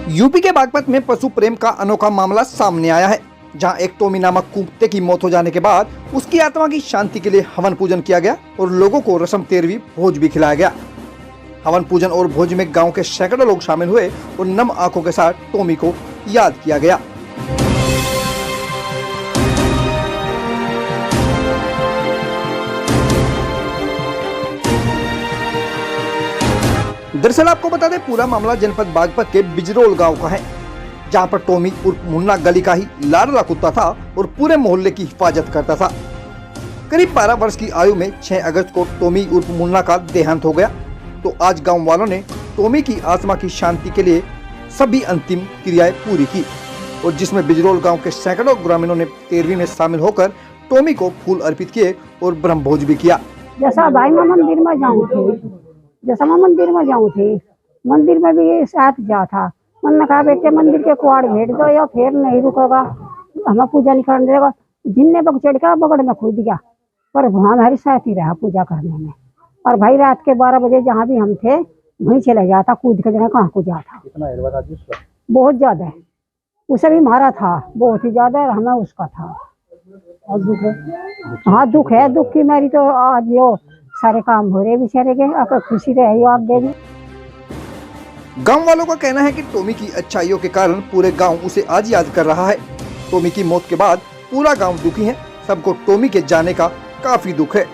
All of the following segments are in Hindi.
यूपी के बागपत में पशु प्रेम का अनोखा मामला सामने आया है, जहां एक टोमी नामक कुत्ते की मौत हो जाने के बाद उसकी आत्मा की शांति के लिए हवन पूजन किया गया और लोगों को रस्म तेरहवीं भोज भी खिलाया गया। हवन पूजन और भोज में गांव के सैकड़ों लोग शामिल हुए और नम आंखों के साथ टोमी को याद किया गया। दरअसल आपको बता दें, पूरा मामला जनपद बागपत के बिजरोल गांव का है, जहां पर टोमी उर्फ मुन्ना गली का ही लाडला कुत्ता था और पूरे मोहल्ले की हिफाजत करता था। करीब 12 वर्ष की आयु में 6 अगस्त को टोमी उर्फ मुन्ना का देहांत हो गया। तो आज गांव वालों ने टोमी की आत्मा की शांति के लिए सभी अंतिम क्रियाएं पूरी की और जिसमें बिजरोल गांव के सैकड़ों ग्रामीणों ने 13वीं में शामिल होकर टोमी को फूल अर्पित किए और ब्रह्म भोज भी किया। जैसा भाई मैं मंदिर में जाऊँ थी, जैसा मैं मंदिर में जाऊँ थी, मंदिर में भी साथ जा था। मन ने कहा बेटे मंदिर के कुआड़ भेज दो या फिर नहीं रुकेगा, हमें पूजा नहीं करने देगा। जिनने बग चढ़ का बगड़ में कूद गया, पर वहाँ हमारी साथ ही रहा पूजा करने में। और भाई रात के 12 बजे जहाँ भी हम थे वहीं चले जाता, कूद के जगह कहाँ को जाता। बहुत ज्यादा उसे भी मारा था, बहुत ही ज्यादा, और हमें उसका था। हाँ दुख है, दुख की मेरी तो आज यो सारे काम हो रहे बेचारे के, अगर खुशी रहे आप देवी। गांव वालों का कहना है कि टोमी की अच्छाइयों के कारण पूरे गांव उसे आज याद कर रहा है। टोमी की मौत के बाद पूरा गांव दुखी है, सबको टोमी के जाने का काफी दुख है।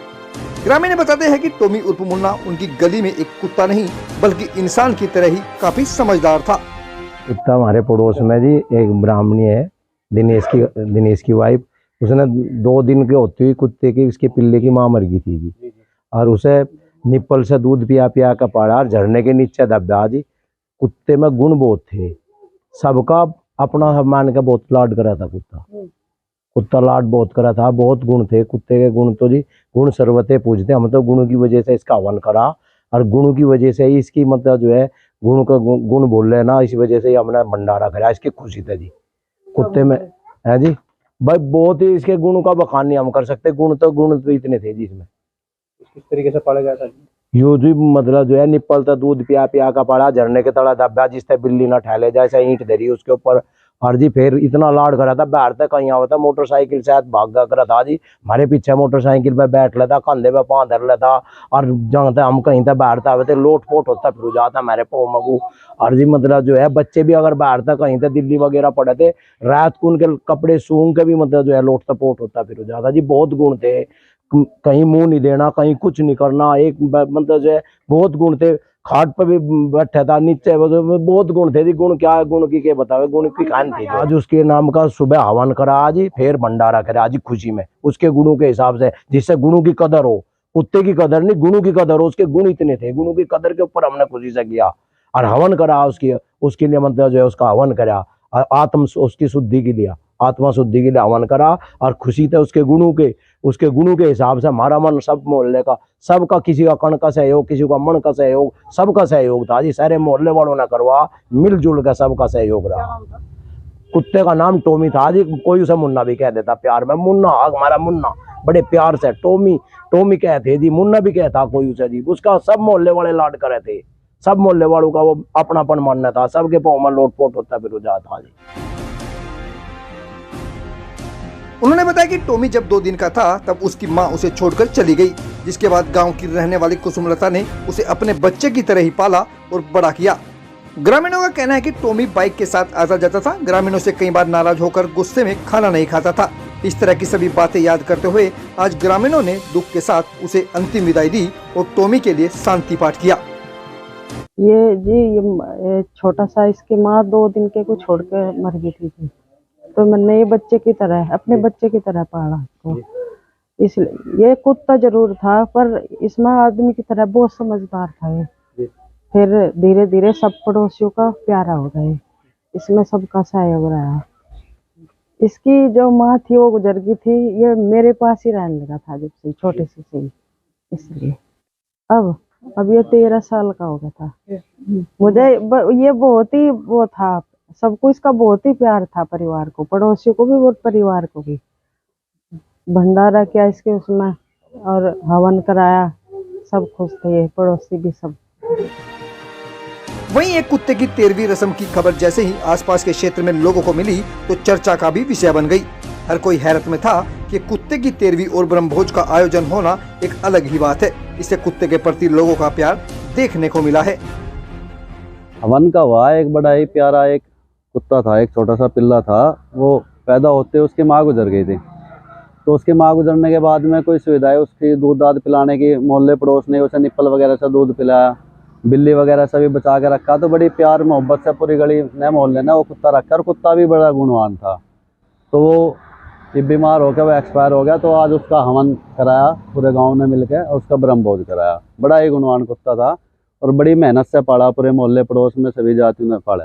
ग्रामीण बताते हैं कि टोमी उर्फ मुन्ना उनकी गली में एक कुत्ता नहीं बल्कि इंसान की तरह ही काफी समझदार था। कुत्ता हमारे पड़ोस में जी एक ब्राह्मणी है, दिनेश की वाइफ, उसने 2 दिन के होते हुए कुत्ते की उसके पिल्ले की मां मर गई थी जी, और उसे निप्पल से दूध पिया पिया का पाड़ा, झरने के नीचे दबा जी। कुत्ते में गुण बहुत थे, सबका अपना सब मान के बहुत लाड करा था कुत्ता लाड बहुत करा था, बहुत गुण थे कुत्ते के। गुण तो जी गुण सर्वते पूजते, हम तो गुणों की वजह से इसका हवन करा और गुणों की वजह से ही इसकी मतलब जो है गुण का गुण बोल रहे ना, इस वजह से हमने भंडारा करा, इसकी खुशी था जी कुत्ते में है जी। भाई बहुत ही इसके गुणों का बखान नहीं हम कर सकते, गुण तो इतने थे जी इसमें। किस तरीके से पाला गया था? यो जी मतलब जो है निप्पल था दूध पिया पिया का पड़ा, झरने के तला दबा, जिससे बिल्ली ना ठहले जैसे ईंट धरी उसके ऊपर। और जी फिर इतना लाड करा था, बाहर तक कहीं आता मोटरसाइकिल से भागा करा था जी, हमारे पीछे मोटरसाइकिल पे बैठ लेता, कंधे पे पाँव धर लेता, और जहाँ हम कहीं तक बाहर तक थे लोट पोट होता फिर जाता हमारे पाँव मगू। और जी मतलब जो है बच्चे भी अगर बाहर तक कहीं तक दिल्ली वगैरह पड़े थे, रात को उनके कपड़े सूंघ के भी मतलब जो है लोट पोट होता फिर जाता जी। बहुत गुण थे, कहीं मुंह नहीं देना, कहीं कुछ नहीं करना, एक मतलब जो है बहुत गुण थे। खाट पर भी बैठा था, नीचे बहुत गुण थे जी। गुण क्या है, गुण की बतावे, गुण की खान थी। आज उसके नाम का सुबह हवन करा आज, फिर भंडारा करा आज खुशी में उसके गुणों के हिसाब से, जिससे गुणों की कदर हो। कुत्ते की कदर नहीं, गुणों की कदर हो, उसके गुण इतने थे, गुणों की कदर के ऊपर हमने खुशी से किया और हवन करा उसके लिए मतलब जो है उसका हवन करा, आत्म उसकी शुद्धि के लिए, आत्मा शुद्धि के लिए हवन करा और खुशी थे उसके गुणों के हिसाब से। हमारा मन सब मोहल्ले का, सबका, किसी का कण का सहयोग, किसी का मन का सहयोग, सबका सहयोग था जी। सारे मोहल्ले वालों ने करवा मिलजुल कर सबका सहयोग रहा। कुत्ते का नाम टोमी था जी, कोई उसे मुन्ना भी कह देता प्यार में, मुन्ना हमारा मुन्ना, बड़े प्यार से टोमी कहते जी, मुन्ना भी कहता कोई उसे जी। उसका सब मोहल्ले वाले लाड करे थे, सब मोहल्ले वालों का वो अपनापन मानना था, सबके पाँव में लोटपोट होता फिर जाता जी। उन्होंने बताया कि टोमी जब 2 दिन का था तब उसकी मां उसे छोड़कर चली गई, जिसके बाद गांव की रहने वाली कुसुमलता ने उसे अपने बच्चे की तरह ही पाला और बड़ा किया। ग्रामीणों का कहना है कि टोमी बाइक के साथ आता जाता था, ग्रामीणों से कई बार नाराज होकर गुस्से में खाना नहीं खाता था। इस तरह की सभी बातें याद करते हुए आज ग्रामीणों ने दुख के साथ उसे अंतिम विदाई दी और टोमी के लिए शांति पाठ किया। ये छोटा सा इसकी माँ 2 दिन के को छोड़ के मर गई थी, तो मैंने ये बच्चे की तरह, अपने बच्चे की तरह पाला इसको। इसलिए ये कुत्ता जरूर था पर इसमें आदमी की तरह बहुत समझदार था ये। फिर धीरे धीरे सब पड़ोसियों का प्यारा हो गए, इसमें सबका सहयोग रहा। इसकी जो माँ थी वो गुजर गई थी, ये मेरे पास ही रहने लगा था जब से छोटे से, इसलिए अब ये 13 साल का हो गया था। मुझे ये बहुत ही वो था, सबको इसका बहुत ही प्यार था, परिवार को, पड़ोसियों को भी और परिवार को भी। भंडारा किया इसके उसमें और हवन कराया, सब खुश थे, पड़ोसी भी सब। वहीं एक कुत्ते की 13वीं रस्म की खबर जैसे ही आसपास के क्षेत्र में लोगों को मिली तो चर्चा का भी विषय बन गई। हर कोई हैरत में था कि कुत्ते की 13वीं और ब्रह्मभोज का आयोजन होना एक अलग ही बात है। इससे कुत्ते के प्रति लोगों का प्यार देखने को मिला है। हवन का हुआ, एक बड़ा ही प्यारा एक कुत्ता था, एक छोटा सा पिल्ला था। वो पैदा होते उसकी माँ गुजर गई थी, तो उसकी माँ गुजरने के बाद में कोई सुविधाएं उसकी दूध दाद पिलाने की, मोहल्ले पड़ोस ने उसे निप्पल वगैरह से दूध पिलाया, बिल्ली वगैरह से भी बचा के रखा। तो बड़ी प्यार मोहब्बत से पूरी गली ने मोहल्ले ने वो कुत्ता रखा, और कुत्ता भी बड़ा गुणवान था। तो वो ये बीमार होकर वो एक्सपायर हो गया, तो आज उसका हवन कराया पूरे गांव ने मिलकर, और उसका ब्रह्मभोज कराया। बड़ा ही गुणवान कुत्ता था और बड़ी मेहनत से पाला, पूरे मोहल्ले पड़ोस में सभी जातियों ने पाला।